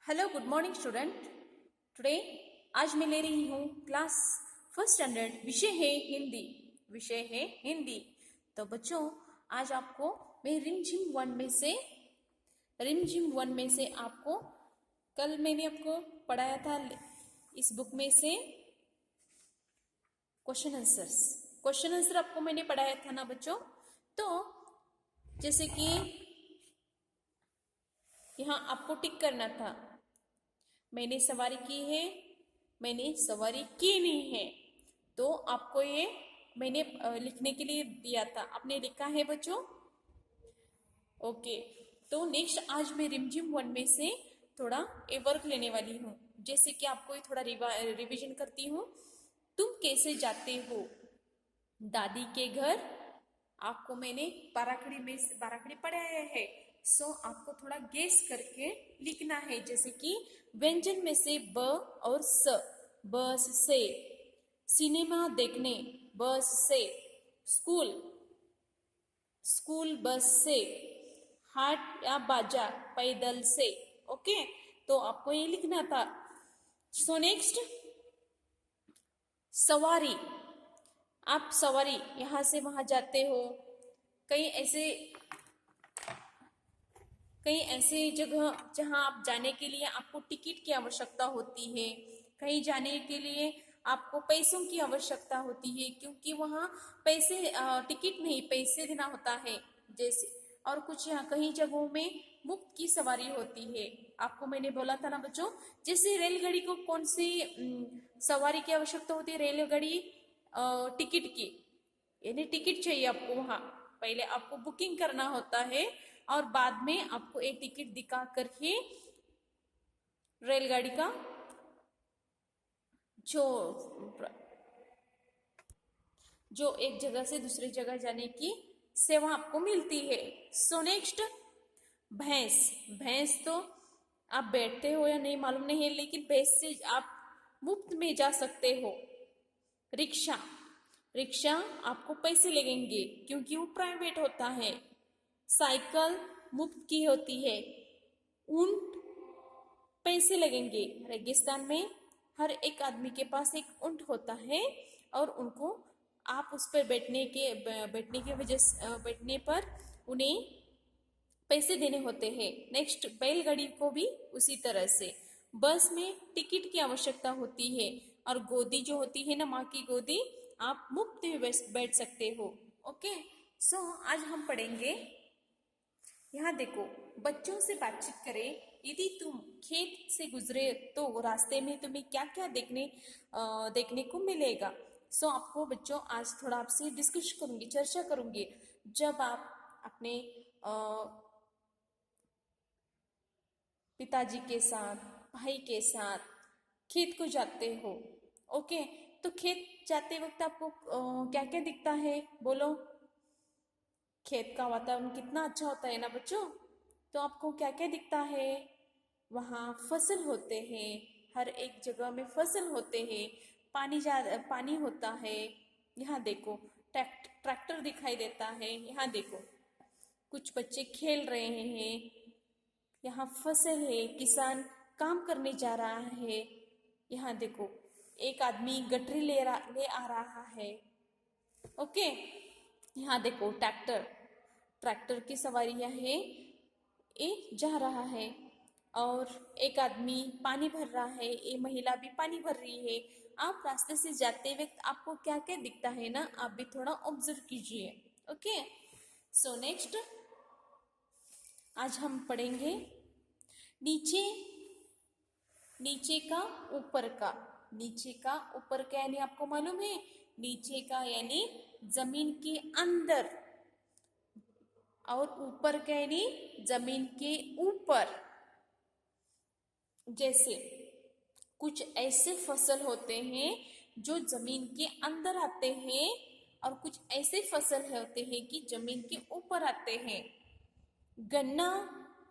Hello good morning student. Today आज मैं ले रही हूँ क्लास फर्स्ट स्टैंडर्ड। विषय है हिंदी। तो बच्चों, आज आपको मैं रिमझिम वन में से आपको कल मैंने आपको पढ़ाया था इस बुक में से क्वेश्चन आंसर आपको मैंने पढ़ाया था ना बच्चों। तो जैसे कि यहाँ आपको टिक करना था, मैंने सवारी की है, मैंने सवारी की नहीं है। तो आपको ये मैंने लिखने के लिए दिया था, आपने लिखा है बच्चों। ओके, तो नेक्स्ट आज मैं रिमझिम वन में से थोड़ा ए वर्क लेने वाली हूँ। जैसे कि आपको ये थोड़ा रिवीजन करती हूँ। तुम कैसे जाते हो दादी के घर? आपको मैंने बाराखड़ी पढ़ाया है। सो आपको थोड़ा गेस करके लिखना है। जैसे कि व्यंजन में से ब और स। बस से, सिनेमा देखने बस से, स्कूल स्कूल बस से, हाट या बाजार पैदल से। ओके, तो आपको ये लिखना था। सो नेक्स्ट, सवारी। आप सवारी यहाँ से वहां जाते हो। कई ऐसे कई ऐसे जगह जहां आप जाने के लिए आपको टिकट की आवश्यकता होती है। कहीं जाने के लिए आपको पैसों की आवश्यकता होती है, क्योंकि वहाँ टिकट नहीं, पैसे देना होता है। जैसे और कुछ यहाँ कई जगहों में मुफ्त की सवारी होती है। आपको मैंने बोला था ना बच्चों, जैसे रेलगाड़ी को कौन सी सवारी की आवश्यकता होती है? रेलगाड़ी टिकट की, यानी टिकट चाहिए आपको। वहाँ पहले आपको बुकिंग करना होता है और बाद में आपको एक टिकट दिखा कर ही रेलगाड़ी का जो जो एक जगह से दूसरी जगह जाने की सेवा आपको मिलती है। सो नेक्स्ट, भैंस। भैंस तो आप बैठते हो या नहीं मालूम नहीं है, लेकिन भैंस से आप मुफ्त में जा सकते हो। रिक्शा। रिक्शा आपको पैसे लगेंगे क्योंकि वो प्राइवेट होता है। साइकिल मुफ्त की होती है। ऊंट पैसे लगेंगे। रेगिस्तान में हर एक आदमी के पास एक ऊंट होता है और उनको आप उस पर बैठने पर उन्हें पैसे देने होते हैं। नेक्स्ट, बैलगाड़ी को भी उसी तरह से। बस में टिकट की आवश्यकता होती है और गोदी जो होती है ना, माँ की गोदी, आप मुफ्त में बैठ सकते हो। ओके, सो आज हम पढ़ेंगे। यहाँ देखो, बच्चों से बातचीत करें। यदि तुम खेत से गुजरे तो रास्ते में तुम्हें क्या क्या देखने को मिलेगा? सो आपको बच्चों आज थोड़ा आपसे डिस्कस करूंगी, चर्चा करूंगी। जब आप अपने पिताजी के साथ, भाई के साथ खेत को जाते हो। ओके, तो खेत जाते वक्त आपको क्या क्या दिखता है? बोलो। खेत का वातावरण कितना अच्छा होता है ना बच्चों। तो आपको क्या क्या दिखता है? वहाँ फसल होते हैं, हर एक जगह में फसल होते हैं। पानी होता है। यहाँ देखो, ट्रैक्टर दिखाई देता है। यहाँ देखो, कुछ बच्चे खेल रहे हैं। यहाँ फसल है, किसान काम करने जा रहा है। यहाँ देखो, एक आदमी गठरी ले आ रहा है। ओके, यहाँ देखो, ट्रैक्टर की सवारियां है, ये जा रहा है। और एक आदमी पानी भर रहा है, ये महिला भी पानी भर रही है। आप रास्ते से जाते वक्त आपको क्या क्या दिखता है ना, आप भी थोड़ा ऑब्जर्व कीजिए। ओके, सो नेक्स्ट आज हम पढ़ेंगे नीचे नीचे का ऊपर का। नीचे का ऊपर का यानी आपको मालूम है, नीचे का यानी जमीन के अंदर, और ऊपर का यानी जमीन के ऊपर। जैसे कुछ ऐसे फसल होते हैं जो जमीन के अंदर आते हैं और कुछ ऐसे फसल होते हैं कि जमीन के ऊपर आते हैं। गन्ना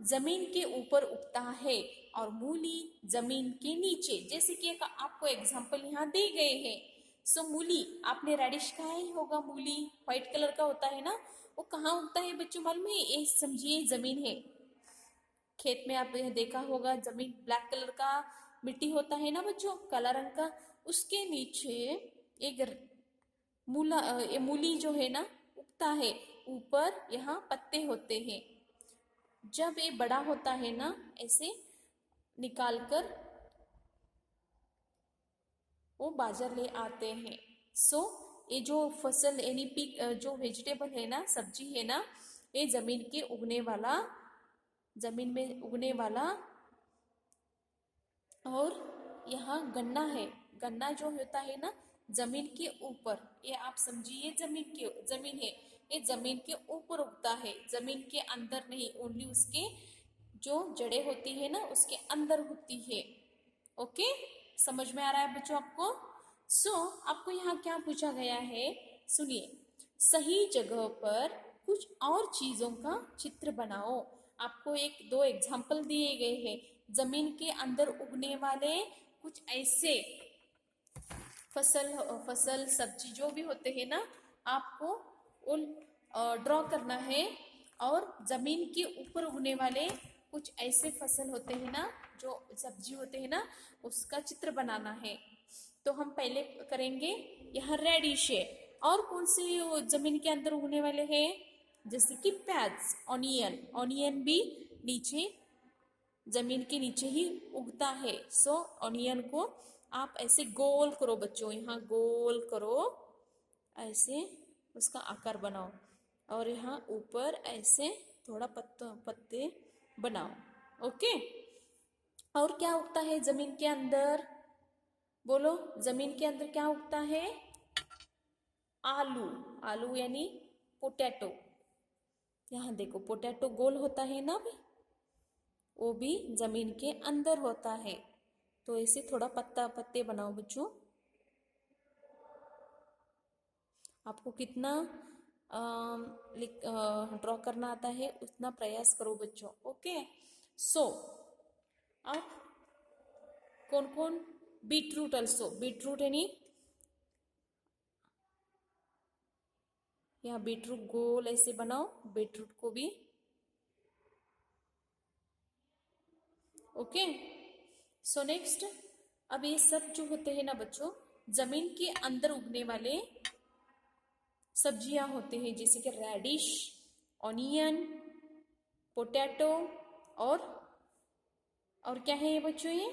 जमीन के ऊपर उगता है और मूली जमीन के नीचे। जैसे कि एक आपको एग्जांपल यहाँ दे गए हैं। सो मूली, आपने रेडिश खाया ही होगा। मूली व्हाइट कलर का होता है ना, वो कहाँ उगता है बच्चों मालूम है? ये समझिए जमीन है। खेत में आप यह देखा होगा, जमीन ब्लैक कलर का मिट्टी होता है ना बच्चों, काला रंग का। उसके नीचे एक ये मूली जो है ना उगता है, ऊपर यहाँ पत्ते होते हैं। जब ये बड़ा होता है ना, ऐसे निकाल कर वो बाजार ले आते हैं। सो ये जो फसल यानी पिक जो वेजिटेबल है ना, सब्जी है ना, ये जमीन में उगने वाला। और यहाँ गन्ना है, गन्ना जो होता है ना जमीन के ऊपर, ये आप समझिए जमीन है, ये जमीन के ऊपर उगता है, जमीन के अंदर नहीं, ओनली उसके जो जड़ें होती है ना उसके अंदर होती है। ओके, समझ में आ रहा है बच्चों आपको? आपको यहाँ क्या पूछा गया है, सुनिए। सही जगह पर कुछ और चीजों का चित्र बनाओ। आपको एक दो एग्जाम्पल दिए गए हैं, जमीन के अंदर उगने वाले कुछ ऐसे फसल सब्जी जो भी होते हैं ना, आपको उन ड्रॉ करना है। और जमीन के ऊपर उगने वाले कुछ ऐसे फसल होते हैं ना, जो सब्जी होते हैं ना, उसका चित्र बनाना है। तो हम पहले करेंगे, यहाँ रेडिश है। और कौन सी जमीन के अंदर उगने वाले हैं, जैसे कि प्याज, ऑनियन, ऑनियन भी नीचे जमीन के नीचे ही उगता है। ऑनियन को आप ऐसे गोल करो बच्चों, यहाँ गोल करो, ऐसे उसका आकार बनाओ, और यहाँ ऊपर ऐसे थोड़ा पत्ते बनाओ। ओके, और क्या उगता है जमीन के अंदर, बोलो, जमीन के अंदर क्या उगता है? आलू, आलू यानी पोटैटो। यहाँ देखो, पोटैटो गोल होता है ना, भी वो भी जमीन के अंदर होता है। तो ऐसे थोड़ा पत्ते बनाओ बच्चों। आपको कितना ड्रॉ करना आता है उतना प्रयास करो बच्चों। ओके, अब कौन कौन, बीटरूट ऑल्सो, बीटरूट यानी यहाँ बीटरूट गोल ऐसे बनाओ, बीटरूट को भी। ओके, नेक्स्ट, अब ये सब जो होते हैं ना बच्चों, जमीन के अंदर उगने वाले सब्जियां होते हैं, जैसे कि रेडिश, ऑनियन, पोटैटो, और क्या है ये बच्चों, ये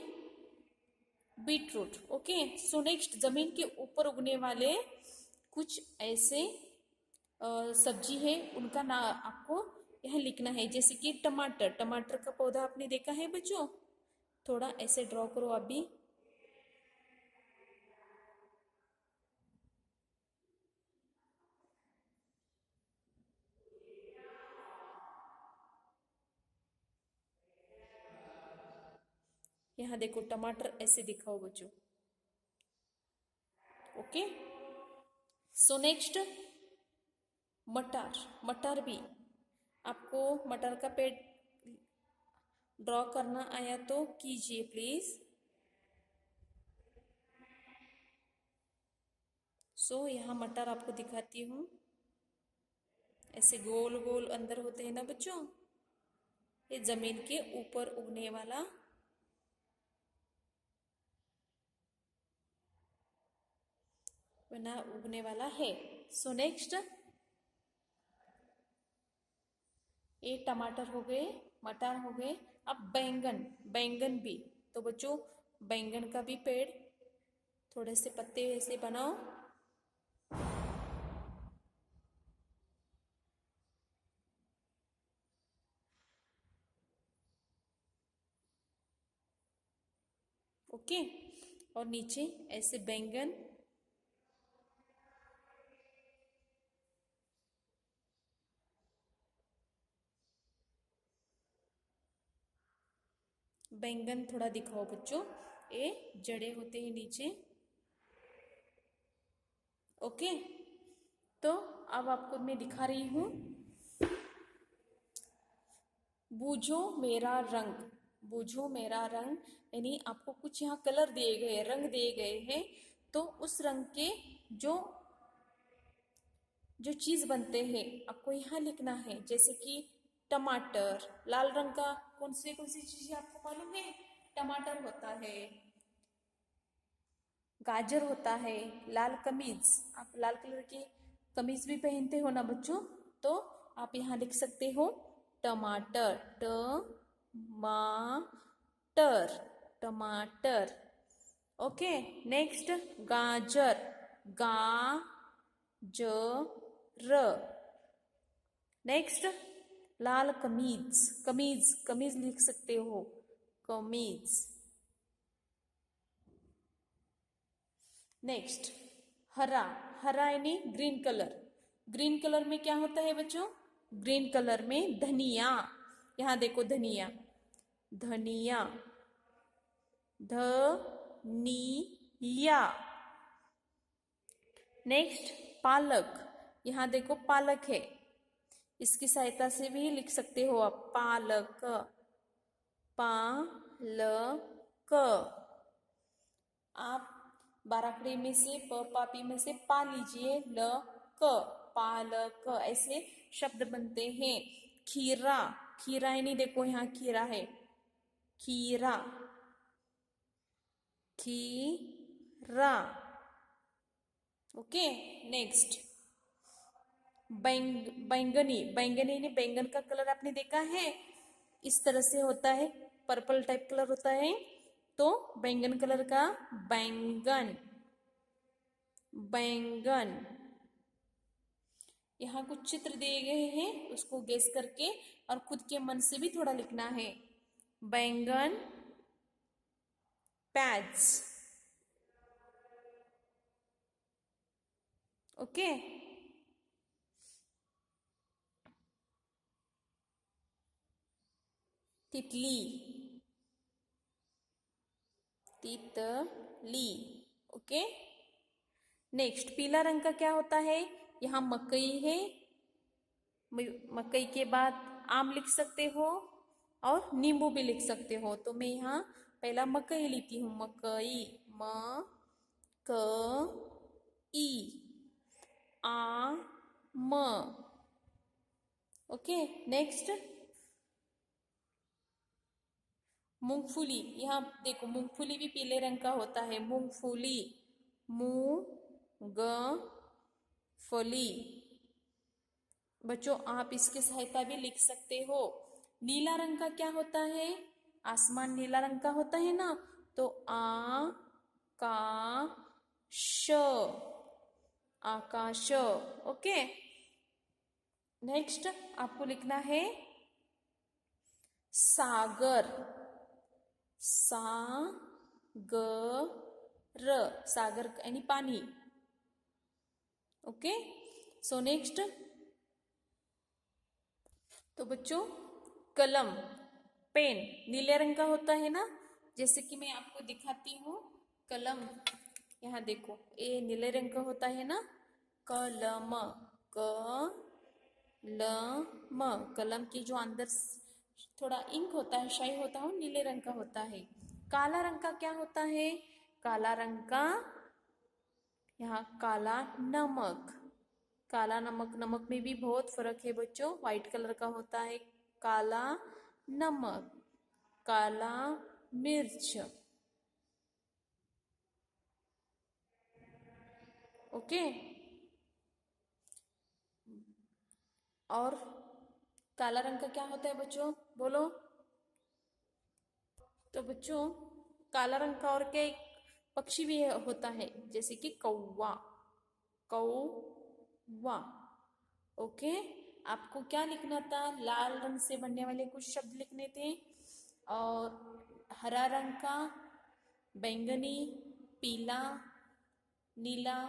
बीटरूट। ओके, नेक्स्ट, जमीन के ऊपर उगने वाले कुछ ऐसे सब्जी है, उनका नाम आपको यहाँ लिखना है, जैसे कि टमाटर, टमाटर का पौधा आपने देखा है बच्चों, थोड़ा ऐसे ड्रॉ करो अभी। यहाँ देखो, टमाटर ऐसे दिखाओ बच्चों। ओके, नेक्स्ट, मटर, मटर भी आपको, मटर का पेड़ ड्रॉ करना आया तो कीजिए प्लीज। यहाँ मटर आपको दिखाती हूँ, ऐसे गोल गोल अंदर होते हैं ना बच्चों, ये जमीन के ऊपर उगने वाला बना उगने वाला है। नेक्स्ट, ये टमाटर हो गए, मटर हो गए। अब बैंगन, बैंगन भी, तो बच्चों बैंगन का भी पेड़ थोड़े से पत्ते ऐसे बनाओ। ओके, और नीचे ऐसे बैंगन, बैंगन थोड़ा दिखाओ बच्चों, ये जड़े होते हैं नीचे। ओके, तो अब आपको मैं दिखा रही हूँ, बूझो मेरा रंग, बूझो मेरा रंग, यानी आपको कुछ यहाँ कलर दिए गए, रंग दिए गए हैं, तो उस रंग के जो जो चीज बनते हैं आपको यहाँ लिखना है, जैसे कि टमाटर, लाल रंग का कौन सी चीजें आपको मालूम है? टमाटर होता है, गाजर होता है, लाल कमीज, आप लाल कलर की कमीज भी पहनते हो ना बच्चों, तो आप यहाँ लिख सकते हो टमाटर, टमाटर, टमाटर। ओके, नेक्स्ट गाजर, गाजर। नेक्स्ट लाल कमीज, कमीज, कमीज लिख सकते हो, कमीज। नेक्स्ट हरा, हरा यानी ग्रीन कलर। ग्रीन कलर में क्या होता है बच्चों? ग्रीन कलर में धनिया, यहाँ देखो धनिया, धनिया, धनिया। नेक्स्ट पालक, यहाँ देखो पालक है, इसकी सहायता से भी लिख सकते हो आप, पालक, पालक। आप बाराखड़ी में से पापी में से पा लीजिए, ल क, पालक, ऐसे शब्द बनते हैं। खीरा, खीरा यानी देखो यहाँ खीरा है, खीरा, खीरा। ओके, नेक्स्ट बैंगनी, बैंगनी यानी बैंगन का कलर आपने देखा है, इस तरह से होता है, पर्पल टाइप कलर होता है, तो बैंगन कलर का बैंगन, बैंगन। यहाँ कुछ चित्र दिए गए हैं, उसको गेस करके और खुद के मन से भी थोड़ा लिखना है। बैंगन, पैड्स। ओके, तितली, तितली। ओके, नेक्स्ट पीला रंग का क्या होता है? यहाँ मकई है, मकई के बाद आम लिख सकते हो और नींबू भी लिख सकते हो, तो मैं यहाँ पहला मकई लिखती हूँ, मकई, मकई, आम। ओके, नेक्स्ट मूंगफली, यहाँ देखो मूंगफली भी पीले रंग का होता है, मूंगफली, मूंगफली। बच्चों आप इसकी सहायता भी लिख सकते हो। नीला रंग का क्या होता है? आसमान नीला रंग का होता है ना, तो आकाश, आकाश। ओके, नेक्स्ट आपको लिखना है सागर, सागर, सागर यानी पानी। ओके, सो नेक्स्ट, तो बच्चों कलम, पेन नीले रंग का होता है ना, जैसे कि मैं आपको दिखाती हूँ, कलम, यहाँ देखो ये नीले रंग का होता है ना, कलम, कलम, कलम की जो अंदर थोड़ा इंक होता है, शाई होता है, नीले रंग का होता है। काला रंग का क्या होता है? काला रंग का यहाँ काला नमक, काला नमक, नमक में भी बहुत फर्क है बच्चों, व्हाइट कलर का होता है काला नमक, काला मिर्च। ओके, और काला रंग का क्या होता है बच्चों, बोलो। तो बच्चों काला रंग का और क्या एक पक्षी भी होता है, जैसे कि कौवा, कौवा। ओके, आपको क्या लिखना था? लाल रंग से बनने वाले कुछ शब्द लिखने थे, और हरा रंग का, बैंगनी, पीला, नीला,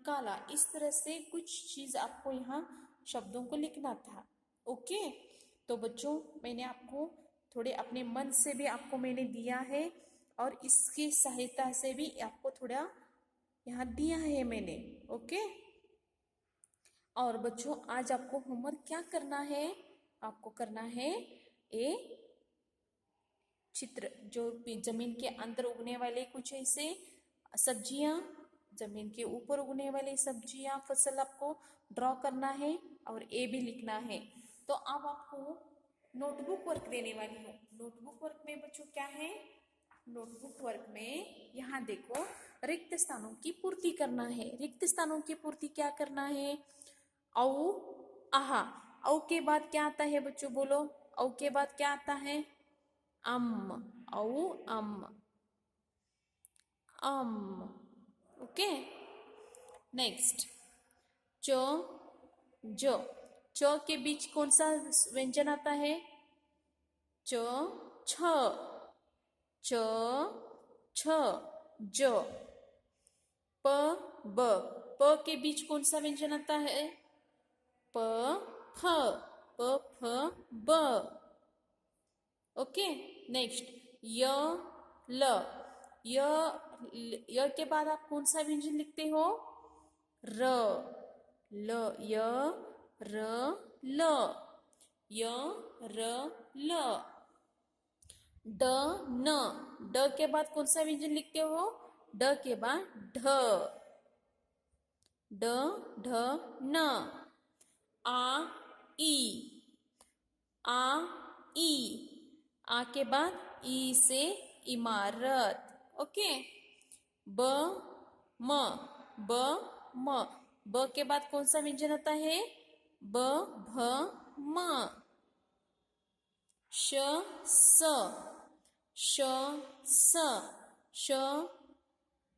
काला, इस तरह से कुछ चीज आपको यहाँ शब्दों को लिखना था। ओके, तो बच्चों मैंने आपको थोड़े अपने मन से भी आपको मैंने दिया है, और इसकी सहायता से भी आपको थोड़ा यहाँ दिया है मैंने। ओके, और बच्चों आज आपको होमवर्क क्या करना है? आपको करना है ए चित्र, जो जमीन के अंदर उगने वाले कुछ ऐसे सब्जियां, जमीन के ऊपर उगने वाली सब्जियां, फसल आपको ड्रॉ करना है और ए भी लिखना है। तो अब आपको नोटबुक वर्क देने वाली हूँ। नोटबुक वर्क में बच्चों क्या है, नोटबुक वर्क में यहाँ देखो रिक्त स्थानों की पूर्ति करना है। रिक्त स्थानों की पूर्ति क्या करना है, औ आहा। औ के बाद क्या आता है बच्चों, बोलो। औ के बाद क्या आता है, अम। औ अम, अम। ओके, नेक्स्ट च, ज। च के बीच कौन सा व्यंजन आता है, च, छ, च, छ, ज। प, ब। प के बीच कौन सा व्यंजन आता है, प, फ, प, फ, ब। ओके, नेक्स्ट य, ल। य के बाद आप कौन सा व्यंजन लिखते हो, र, ल, य, र, ल, य, र, ल। ड, न। ड के बाद कौन सा व्यंजन लिखते हो, ड के बाद ढ, ड, ढ, न। आ, ई, आ, ई। आ के बाद ई से इमारत। ओके, ब, म। ब, म। ब के बाद कौन सा व्यंजन आता है, ब, भ, म। श, स, श, स। श,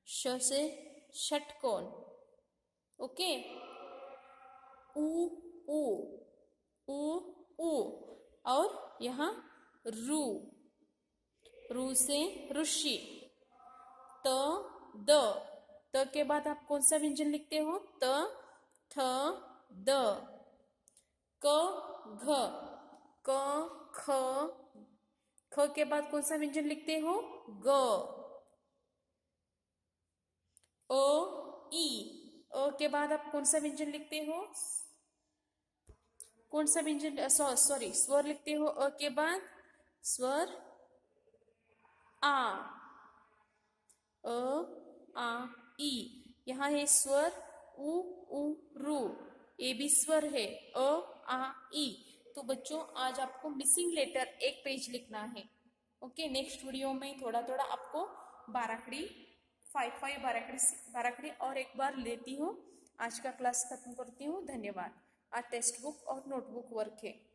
श से षटकोण। ओके, उ, उ, उ, उ। और यहाँ रू, रू से ऋषि। त, द। त के बाद आप कौन सा व्यंजन लिखते हो, त, थ, द। क, घ। क, ख। ख के बाद कौन सा व्यंजन लिखते हो, ग। अ, ई। अ के बाद आप कौन सा व्यंजन लिखते हो, कौन सा व्यंजन, सॉरी स्वर लिखते हो, अ के बाद स्वर आ, अ, आ, ई। यहाँ है स्वर उ, रू। ए भी स्वर है, अ, आ, ई। तो बच्चों आज आपको मिसिंग लेटर एक पेज लिखना है। ओके, नेक्स्ट वीडियो में थोड़ा थोड़ा आपको बाराखड़ी 5 बाराखड़ी और एक बार लेती हूँ। आज का क्लास खत्म करती हूँ, धन्यवाद। आज टेक्स्ट बुक और नोटबुक वर्क है।